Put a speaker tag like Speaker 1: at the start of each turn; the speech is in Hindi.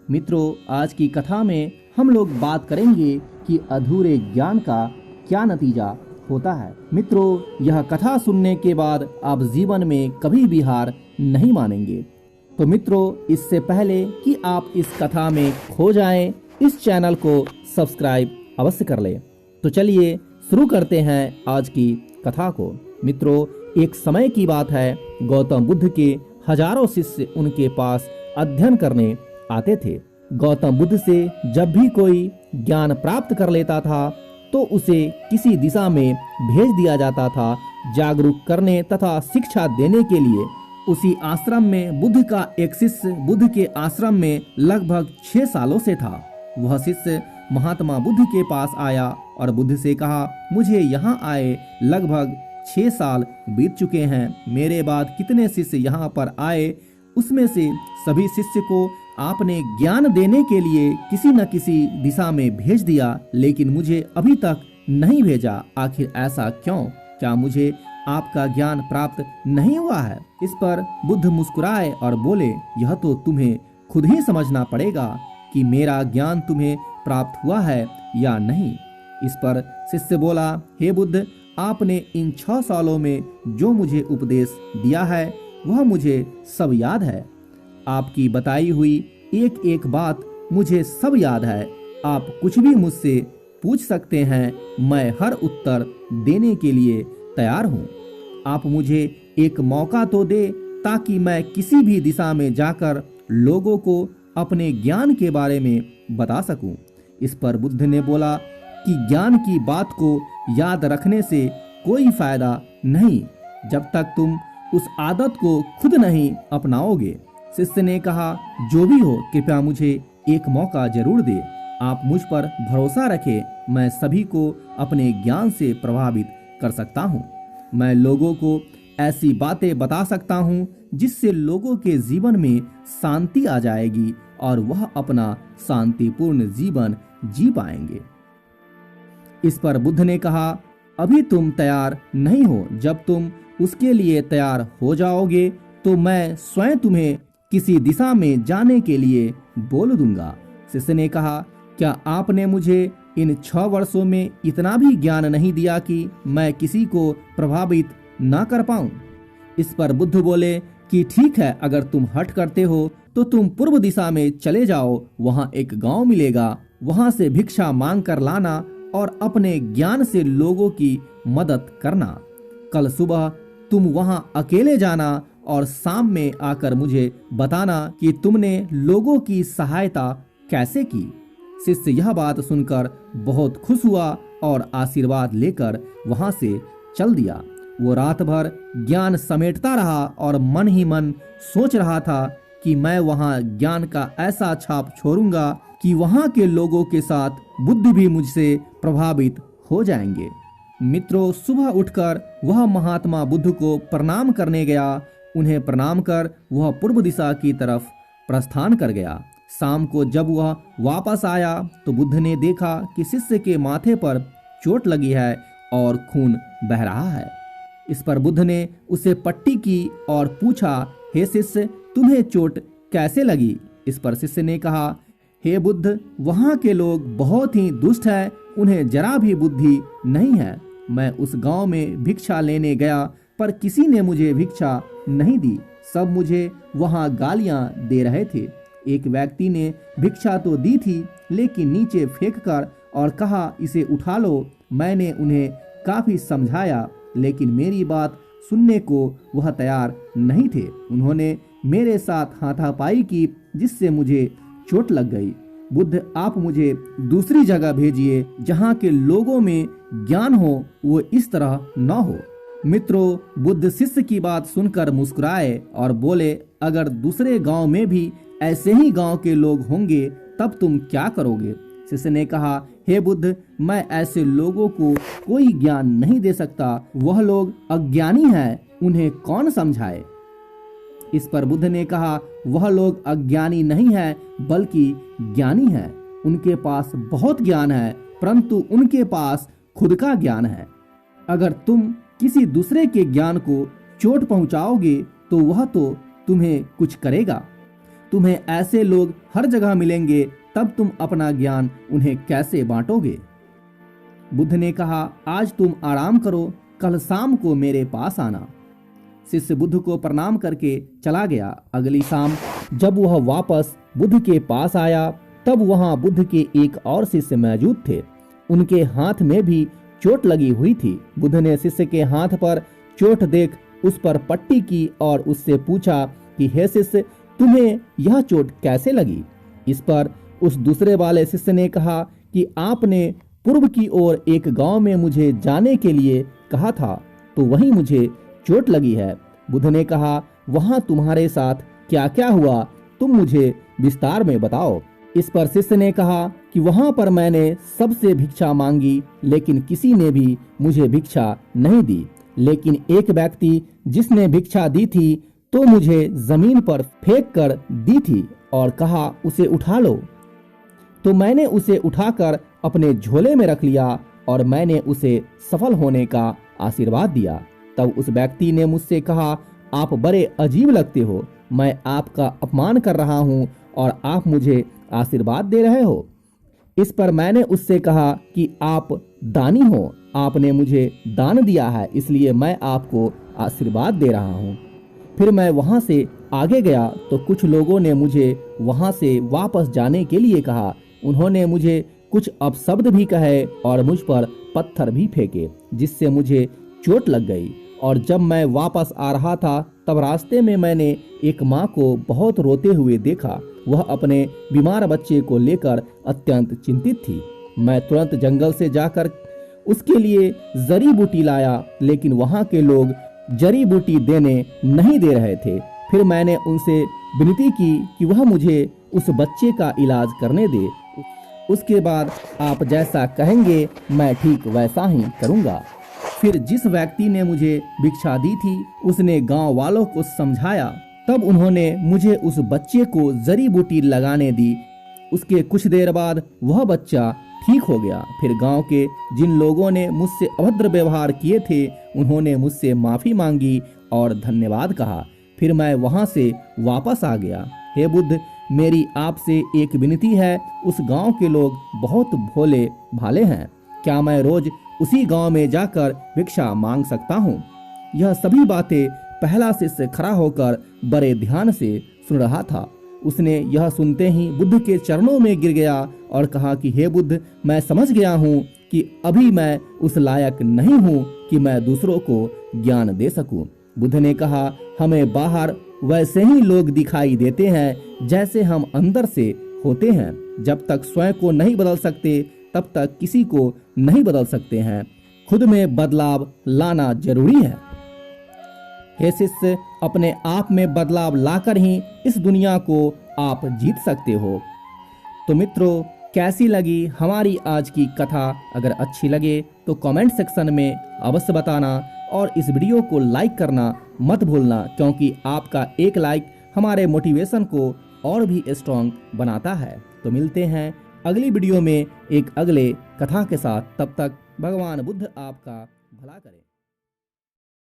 Speaker 1: मित्रों, आज की कथा में हम लोग बात करेंगे कि अधूरे ज्ञान का क्या नतीजा होता है। मित्रों, यह कथा सुनने के बाद आप जीवन में कभी भी हार नहीं मानेंगे। तो मित्रों, इससे पहले कि आप इस कथा में खो जाएं, इस चैनल को सब्सक्राइब अवश्य कर लें। तो चलिए शुरू करते हैं आज की कथा को। मित्रों, एक समय की बात है, गौतम बुद्ध के हजारों शिष्य उनके पास अध्ययन करने आते थे। गौतम बुद्ध से जब भी कोई ज्ञान प्राप्त कर लेता था तो उसे किसी दिशा में भेज दिया जाता था, जागरूक करने तथा शिक्षा देने के लिए। उसी आश्रम में बुद्ध का एक शिष्य बुद्ध के आश्रम में लगभग 6 सालों से था। वह शिष्य महात्मा बुद्ध के पास आया और बुद्ध से कहा, मुझे यहाँ आए लगभग 6 साल बीत चुके हैं। मेरे बाद कितने शिष्य यहाँ पर आए, उसमें से सभी शिष्य को आपने ज्ञान देने के लिए किसी न किसी दिशा में भेज दिया, लेकिन मुझे अभी तक नहीं भेजा। आखिर ऐसा क्यों? क्या मुझे आपका ज्ञान प्राप्त नहीं हुआ है? इस पर बुद्ध मुस्कुराए और बोले, यह तो तुम्हें खुद ही समझना पड़ेगा कि मेरा ज्ञान तुम्हें प्राप्त हुआ है या नहीं। इस पर शिष्य बोला, हे बुद्ध, आपने इन 6 सालों में जो मुझे उपदेश दिया है वह मुझे सब याद है। आपकी बताई हुई एक एक बात मुझे सब याद है। आप कुछ भी मुझसे पूछ सकते हैं, मैं हर उत्तर देने के लिए तैयार हूँ। आप मुझे एक मौका तो दे ताकि मैं किसी भी दिशा में जाकर लोगों को अपने ज्ञान के बारे में बता सकूं। इस पर बुद्ध ने बोला कि ज्ञान की बात को याद रखने से कोई फायदा नहीं जब तक तुम उस आदत को खुद नहीं अपनाओगे। शिष्य ने कहा, जो भी हो, कृपया मुझे एक मौका जरूर दे। आप मुझ पर भरोसा रखें, मैं सभी को अपने ज्ञान से प्रभावित कर सकता हूँ। मैं लोगों को ऐसी बातें बता सकता हूँ जिससे लोगों के जीवन में शांति आ जाएगी और वह अपना शांतिपूर्ण जीवन जी पाएंगे। इस पर बुद्ध ने कहा, अभी तुम तैयार नहीं हो। जब तुम उसके लिए तैयार हो जाओगे तो मैं स्वयं तुम्हें किसी दिशा में जाने के लिए बोल दूंगा। शिष्य ने कहा, क्या आपने मुझे इन 6 वर्षों में इतना भी ज्ञान नहीं दिया कि मैं किसी को प्रभावित न कर पाऊं? इस पर बुद्ध बोले कि ठीक है, अगर तुम हठ करते हो तो तुम पूर्व दिशा में चले जाओ। वहाँ एक गांव मिलेगा, वहाँ से भिक्षा मांग कर लाना और अपने ज्ञान से लोगों की मदद करना। कल सुबह तुम वहाँ अकेले जाना और शाम में आकर मुझे बताना कि तुमने लोगों की सहायता कैसे की। शिष्य यह बात सुनकर बहुत खुश हुआ और आशीर्वाद लेकर वहाँ से चल दिया। वो रात भर ज्ञान समेटता रहा और मन ही मन सोच रहा था कि मैं वहाँ ज्ञान का ऐसा छाप छोड़ूंगा कि वहाँ के लोगों के साथ बुद्ध भी मुझसे प्रभावित हो जाएंगे। मित्रों, सुबह उठकर वह महात्मा बुद्ध को प्रणाम करने गया। उन्हें प्रणाम कर वह पूर्व दिशा की तरफ प्रस्थान कर गया। शाम को जब वह वापस आया तो बुद्ध ने देखा कि शिष्य के माथे पर चोट लगी है और खून बह रहा है। इस पर बुद्ध ने उसे पट्टी की और पूछा, हे शिष्य, तुम्हें चोट कैसे लगी? इस पर शिष्य ने कहा, हे बुद्ध, वहाँ के लोग बहुत ही दुष्ट हैं, उन्हें जरा भी बुद्धि नहीं है। मैं उस गांव में भिक्षा लेने गया पर किसी ने मुझे भिक्षा नहीं दी, सब मुझे वहाँ गालियाँ दे रहे थे। एक व्यक्ति ने भिक्षा तो दी थी लेकिन नीचे फेंककर और कहा, इसे उठा लो। मैंने उन्हें काफी समझाया लेकिन मेरी बात सुनने को वह तैयार नहीं थे। उन्होंने मेरे साथ हाथापाई की जिससे मुझे चोट लग गई। बुद्ध, आप मुझे दूसरी जगह भेजिए जहाँ के लोगों में ज्ञान हो, वो इस तरह न हो। मित्रों, बुद्ध शिष्य की बात सुनकर मुस्कुराए और बोले, अगर दूसरे गांव में भी ऐसे ही गांव के लोग होंगे तब तुम क्या करोगे? शिष्य ने कहा, हे बुद्ध, मैं ऐसे लोगों को कोई ज्ञान नहीं दे सकता। वह लोग अज्ञानी हैं, उन्हें कौन समझाए? इस पर बुद्ध ने कहा, वह लोग अज्ञानी नहीं हैं बल्कि ज्ञानी हैं। उनके पास बहुत ज्ञान है परंतु उनके पास खुद का ज्ञान है। अगर तुम किसी दूसरे के ज्ञान को चोट पहुंचाओगे तो वह तो तुम्हें कुछ करेगा। तुम्हें ऐसे लोग हर जगह मिलेंगे, तब तुम अपना ज्ञान उन्हें कैसे बांटोगे? बुद्ध ने कहा, आज तुम आराम करो, कल शाम को मेरे पास आना। शिष्य बुद्ध को प्रणाम करके चला गया। अगली शाम जब वह वापस बुद्ध के पास आया, तब वहां बुद्ध के एक और शिष्य मौजूद थे। उनके हाथ में भी चोट लगी हुई थी। बुद्ध ने शिष्य के हाथ पर चोट देख उस पर पट्टी की और उससे पूछा कि हे शिष्य, तुम्हें यह चोट कैसे लगी? इस पर उस दूसरे वाले शिष्य ने कहा कि आपने पूर्व की ओर एक गांव में मुझे जाने के लिए कहा था, तो वहीं मुझे चोट लगी है। बुद्ध ने कहा, वहां तुम्हारे साथ क्या क्या हुआ, तुम मुझे विस्तार में बताओ। इस पर शिष्य ने कहा कि वहां पर मैंने सबसे भिक्षा मांगी, लेकिन किसी ने भी मुझे भिक्षा नहीं दी। लेकिन एक व्यक्ति जिसने भिक्षा दी थी तो मुझे जमीन पर फेंक कर दी थी और कहा, उसे उठा लो। तो मैंने उसे उठाकर अपने झोले में रख लिया और मैंने उसे सफल होने का आशीर्वाद दिया। तब उस व्यक्ति ने मुझसे कहा, आप बड़े अजीब लगते हो, मैं आपका अपमान कर रहा हूँ और आप मुझे आशीर्वाद दे रहे हो। इस पर मैंने उससे कहा कि आप दानी हो, आपने मुझे दान दिया है, इसलिए मैं आपको आशीर्वाद दे रहा हूँ। फिर मैं वहां से आगे गया तो कुछ लोगों ने मुझे वहां से वापस जाने के लिए कहा। उन्होंने मुझे कुछ अपशब्द भी कहे और मुझ पर पत्थर भी फेंके, जिससे मुझे चोट लग गई। और जब मैं वापस आ रहा था तब रास्ते में मैंने एक माँ को बहुत रोते हुए देखा। वह अपने बीमार बच्चे को लेकर अत्यंत चिंतित थी। मैं तुरंत जंगल से जाकर उसके लिए जड़ी बूटी लाया, लेकिन वहाँ के लोग जड़ी बूटी देने नहीं दे रहे थे। फिर मैंने उनसे विनती की कि वह मुझे उस बच्चे का इलाज करने दे। उसके बाद आप जैसा कहेंगे मैं ठीक वैसा ही करूँगा। फिर जिस व्यक्ति ने मुझे भिक्षा दी थी उसने गांव वालों को समझाया। तब उन्होंने मुझे उस बच्चे को जड़ी बूटी लगाने दी। उसके कुछ देर बाद वह बच्चा ठीक हो गया। फिर गांव के जिन लोगों ने मुझसे अभद्र व्यवहार किए थे उन्होंने मुझसे माफी मांगी और धन्यवाद कहा। फिर मैं वहां से वापस आ गया। हे बुद्ध, मेरी आपसे एक विनती है। उस गांव के लोग बहुत भोले भाले हैं। क्या मैं रोज उसी गांव में जाकर भिक्षा मांग सकता हूँ? यह सभी बातें पहला शिष्य खड़ा होकर बड़े ध्यान से सुन रहा था। उसने यह सुनते ही बुद्ध के चरणों में गिर गया और कहा कि हे बुद्ध, मैं समझ गया हूँ कि अभी मैं उस लायक नहीं हूँ कि मैं दूसरों को ज्ञान दे सकूं। बुद्ध ने कहा, हमें बाहर वैसे ही लोग दिखाई देते हैं जैसे हम अंदर से होते हैं। जब तक स्वयं को नहीं बदल सकते तब तक किसी को नहीं बदल सकते हैं। खुद में बदलाव लाना जरूरी है। हे शिष्य, अपने आप में बदलाव लाकर ही इस दुनिया को आप जीत सकते हो। तो मित्रों, कैसी लगी हमारी आज की कथा? अगर अच्छी लगे तो कमेंट सेक्शन में अवश्य बताना और इस वीडियो को लाइक करना मत भूलना, क्योंकि आपका एक लाइक हमारे मोटिवेशन को और भी स्ट्रॉन्ग बनाता है। तो मिलते हैं अगली वीडियो में एक अगले कथा के साथ। तब तक भगवान बुद्ध आपका भला करें।